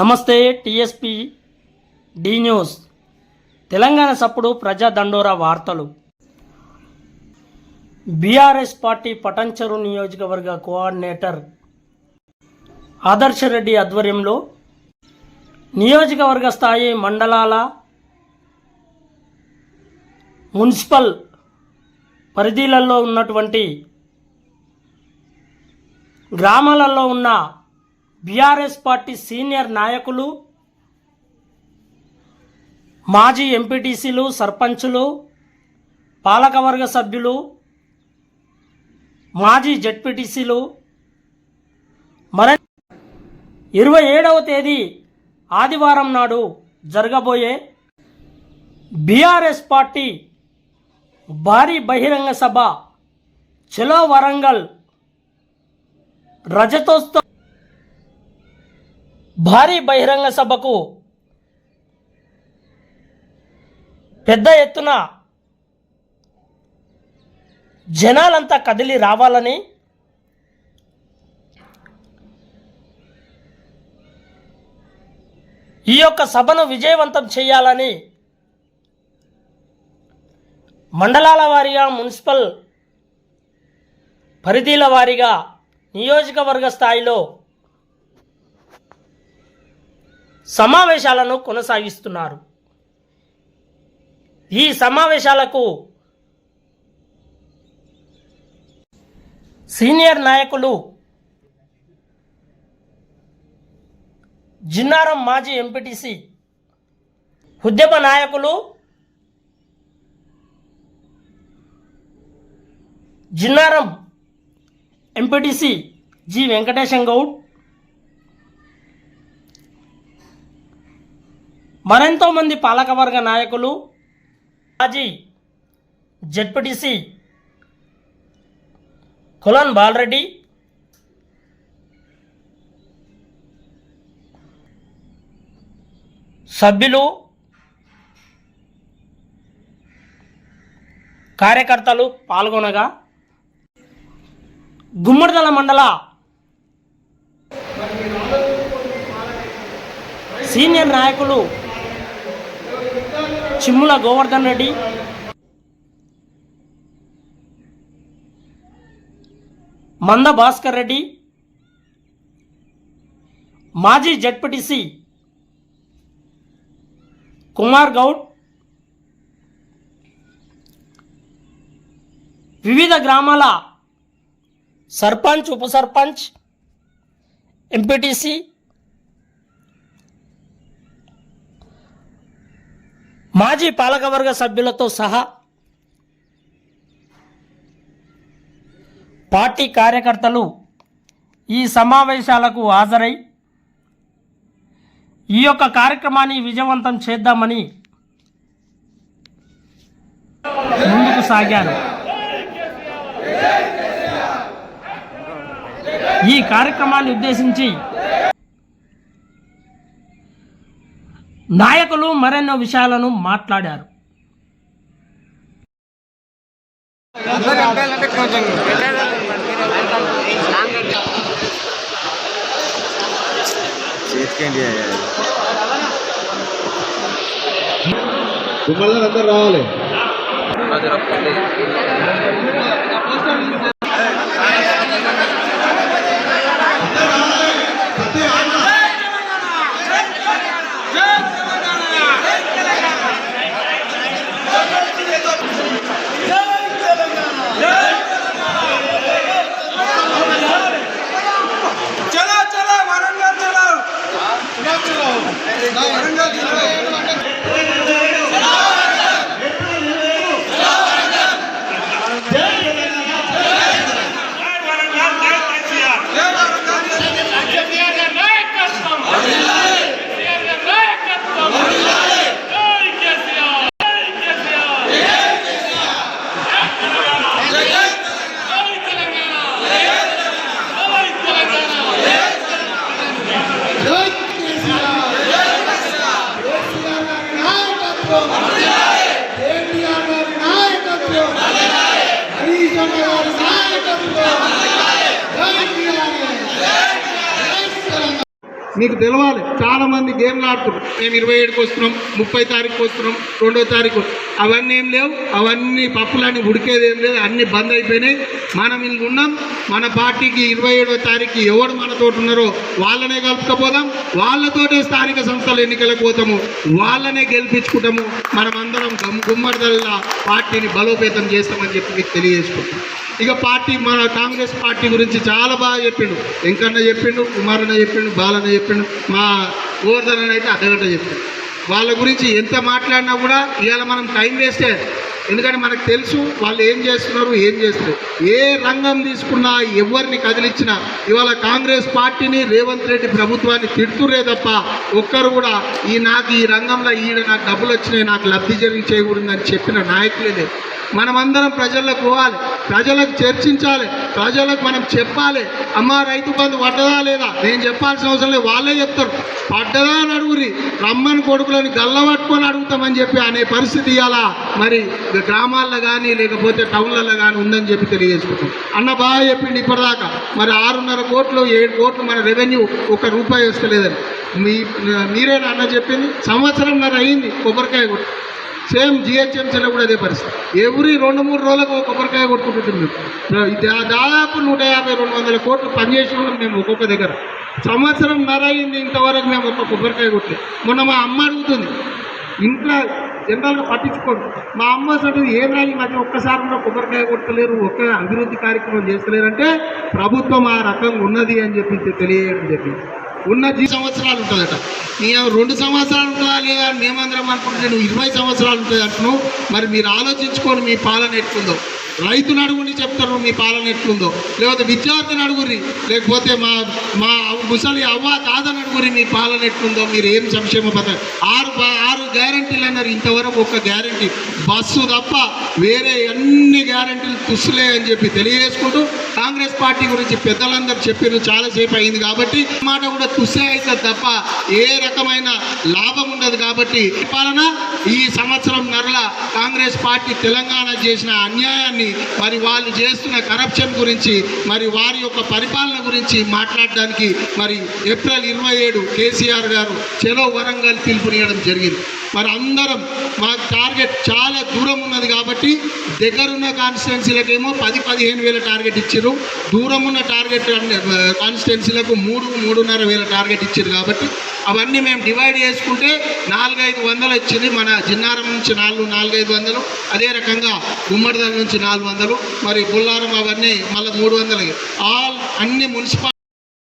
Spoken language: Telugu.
నమస్తే టీఎస్పీ డి న్యూస్ తెలంగాణ సప్పుడు ప్రజా దండోరా వార్తలు. బీఆర్ఎస్ పార్టీ పటంచెరు నియోజకవర్గ కోఆర్డినేటర్ ఆదర్శ రెడ్డి ఆధ్వర్యంలో నియోజకవర్గ స్థాయి మండలాల మున్సిపల్ పరిధిలలో ఉన్నటువంటి గ్రామాలలో ఉన్న బీఆర్ఎస్ పార్టీ సీనియర్ నాయకులు, మాజీ ఎంపీటీసీలు, సర్పంచులు, పాలకవర్గ సభ్యులు, మాజీ జెడ్పీటీసీలు 27వ తేదీ ఆదివారం నాడు జరగబోయే బీఆర్ఎస్ పార్టీ భారీ బహిరంగ సభ చలో వరంగల్ రజతోత్సవ భారీ బహిరంగ సభకు పెద్ద ఎత్తున జనాలంతా కదిలి రావాలని, ఈ యొక్క సభను విజయవంతం చేయాలని మండలాల వారీగా, మున్సిపల్ పరిధిల వారీగా, నియోజకవర్గ స్థాయిలో సమావేశాలను కొనసాగిస్తున్నారు. ఈ సమావేశాలకు సీనియర్ నాయకులు జిన్నారం మాజీ ఎంపీటీసీ, ఉద్యమ నాయకులు జిన్నారం ఎంపీటీసీ జి వెంకటేశం గౌడ్, మరెంతో మంది పాలకవర్గ నాయకులు, మాజీ జెడ్పీటీసీ కులన్ బాలరెడ్డి, సభ్యులు, కార్యకర్తలు పాల్గొనగా గుమ్మడిదల మండల సీనియర్ నాయకులు చిమ్ముల గోవర్ధన్ రెడ్డి, మంద భాస్కర్ రెడ్డి, మాజీ జెడ్పీటీసీ కుమార్ గౌడ్, వివిధ గ్రామాల సర్పంచ్, ఉప సర్పంచ్, ఎంపీటీసీ, మాజీ పాలకవర్గ సభ్యులతో సహా పార్టీ కార్యకర్తలు ఈ సమావేశాలకు హాజరై ఈ యొక్క కార్యక్రమాన్ని విజయవంతం చేద్దామని ముందుకు సాగారు. ఈ కార్యక్రమాన్ని ఉద్దేశించి నాయకులు మరెన్నో విషయాలను మాట్లాడారు. అందరూ రావాలి. మీకు తెలవాలి. చాలామంది గేమ్లు ఆడుతున్నారు. మేము 27కి వస్తున్నాం, 30 తారీఖుకి వస్తున్నాం, 2వ తారీఖు. అవన్నీ ఏం లేవు. అవన్నీ పప్పులన్నీ ఉడికేది ఏం లేదు. అన్నీ బంద్ అయిపోయినాయి. మనం ఇల్లు ఉన్నాం. మన పార్టీకి 27వ తారీఖు ఎవరు మనతో ఉన్నారో వాళ్ళనే కలుపుకపోదాం. వాళ్ళతోటే స్థానిక సంస్థల ఎన్నికలకు పోతాము. వాళ్ళనే గెలిపించుకుంటాము. మనమందరం గుమ్మడిదల్లా పార్టీని బలోపేతం చేస్తామని చెప్పి మీకు తెలియజేసుకుంటాం. ఇక పార్టీ మన కాంగ్రెస్ పార్టీ గురించి చాలా బాగా చెప్పిండు. వెంకన్న చెప్పిండు, కుమారన్న చెప్పిండు, బాలన్న చెప్పిండు, మా గోవర్ధన్ అయితే అర్ధగంట చెప్పిండు. వాళ్ళ గురించి ఎంత మాట్లాడినా కూడా ఇవాళ మనం టైం వేస్టే. ఎందుకంటే మనకు తెలుసు వాళ్ళు ఏం చేస్తున్నారు, ఏం చేస్తారు. ఏ రంగం తీసుకున్నా, ఎవరిని కదిలించినా ఇవాళ కాంగ్రెస్ పార్టీని, రేవంత్ రెడ్డి ప్రభుత్వాన్ని తిడుతురే తప్ప ఒక్కరు కూడా నాకు ఈ రంగంలో నాకు డబ్బులు వచ్చినాయి, నాకు లబ్ధి జరిగి చేయకూడదని చెప్పిన నాయకులే లేదు. మనమందరం ప్రజలకు పోవాలి, ప్రజలకు చర్చించాలి, ప్రజలకు మనం చెప్పాలి. అమ్మ రైతు బంధు పడ్డదా లేదా నేను చెప్పాల్సిన అవసరం లేదు, వాళ్ళే చెప్తారు. పడ్డదా అని అడుగురి, రమ్మని కొడుకులని గల్లబట్టుకొని అడుగుతామని చెప్పి అనే పరిస్థితి ఇవాళ మరి గ్రామాల్లో కానీ లేకపోతే టౌన్లలో కానీ ఉందని చెప్పి తెలియజేసుకుంటాం. అన్న బాగా చెప్పింది ఇప్పటిదాకా. మరి 6.5 కోట్లు 7 కోట్లు మన రెవెన్యూ ₹1 వస్తలేదని మీరేనా అన్న చెప్పింది? సంవత్సరంన్నర అయింది కొబ్బరికాయ కొట్టి. సేమ్ జిహెచ్ఎంసీలో కూడా అదే పరిస్థితి. ఎవ్రీ 2-3 రోజులకు కొబ్బరికాయ కొట్టుకుంటుంది. దాదాపు 150-200 కోట్లు పనిచేసి ఉన్నాం మేము ఒక్కొక్క దగ్గర. సంవత్సరంన్నర అయింది ఇంతవరకు మేము ఒక్క కొబ్బరికాయ కొట్టి. మొన్న మా అమ్మ అడుగుతుంది, ఇంట్లో జనరల్గా పట్టించుకోండి. మా అమ్మ అసలు ఏదైనా ఈ మధ్య ఒక్కసారి కూడా కొబ్బరికాయ కొట్టలేరు, ఒక్క అభివృద్ధి కార్యక్రమం చేస్తలేరు అంటే ప్రభుత్వం ఆ రకంగా ఉన్నది అని చెప్పి తెలియజేయడం జరిగింది. ఉన్న 10 సంవత్సరాలు ఉంటుందట. నేను 2 సంవత్సరాలు ఉంటుందా లేదా అని మేమందరం అనుకుంటే నువ్వు 20 సంవత్సరాలు ఉంటుంది అంటున్నావు. మరి మీరు ఆలోచించుకొని మీ పాలన ఎట్లుందో. రైతును అడుగుని చెప్తారు మీ పాలన ఎట్లుందో, లేకపోతే విద్యార్థిని అడుగురి, లేకపోతే మా ముసలి అవ్వ తాతని అడుగురి మీ పాలన ఎట్లుందో. మీరు ఏం సంక్షేమ పథకం 6 గ్యారంటీలు అన్నారు. ఇంతవరకు ఒక్క గ్యారంటీ బస్సు తప్ప వేరే అన్ని గ్యారంటీలు తుస్సులే అని చెప్పి తెలియజేసుకుంటూ కాంగ్రెస్ పార్టీ గురించి పెద్దలందరూ చెప్పారు. చాలాసేపు అయింది కాబట్టి మాట కూడా తుస్సే అవుతుంది తప్ప ఏ రకమైన లాభం ఉండదు. కాబట్టి పాలన ఈ సంవత్సరంన్నరల కాంగ్రెస్ పార్టీ తెలంగాణ చేసిన అన్యాయాన్ని, మరి వాళ్ళు చేస్తున్న కరప్షన్ గురించి, మరి వారి యొక్క పరిపాలన గురించి మాట్లాడడానికి మరి ఏప్రిల్ 27 కేసీఆర్ గారు చలో వరంగల్ పిలుపునియడం జరిగింది. మరి అందరం మాకు టార్గెట్ చాలా దూరం ఉన్నది కాబట్టి దగ్గరున్న కాన్స్టిట్యున్సీలకేమో 10-15 వేల టార్గెట్ ఇచ్చారు. దూరం ఉన్న టార్గెట్ కాన్స్టిట్యున్సీలకు 3-3.5 వేల టార్గెట్ ఇచ్చారు. కాబట్టి అవన్నీ మేము డివైడ్ చేసుకుంటే 400-500 ఇచ్చింది. మన జిన్నారం నుంచి 400-500, అదే రకంగా గుమ్మడిదల నుంచి 400, మరి బుల్లారం అవన్నీ మళ్ళీ 300. అన్ని మున్సిపాలిటీ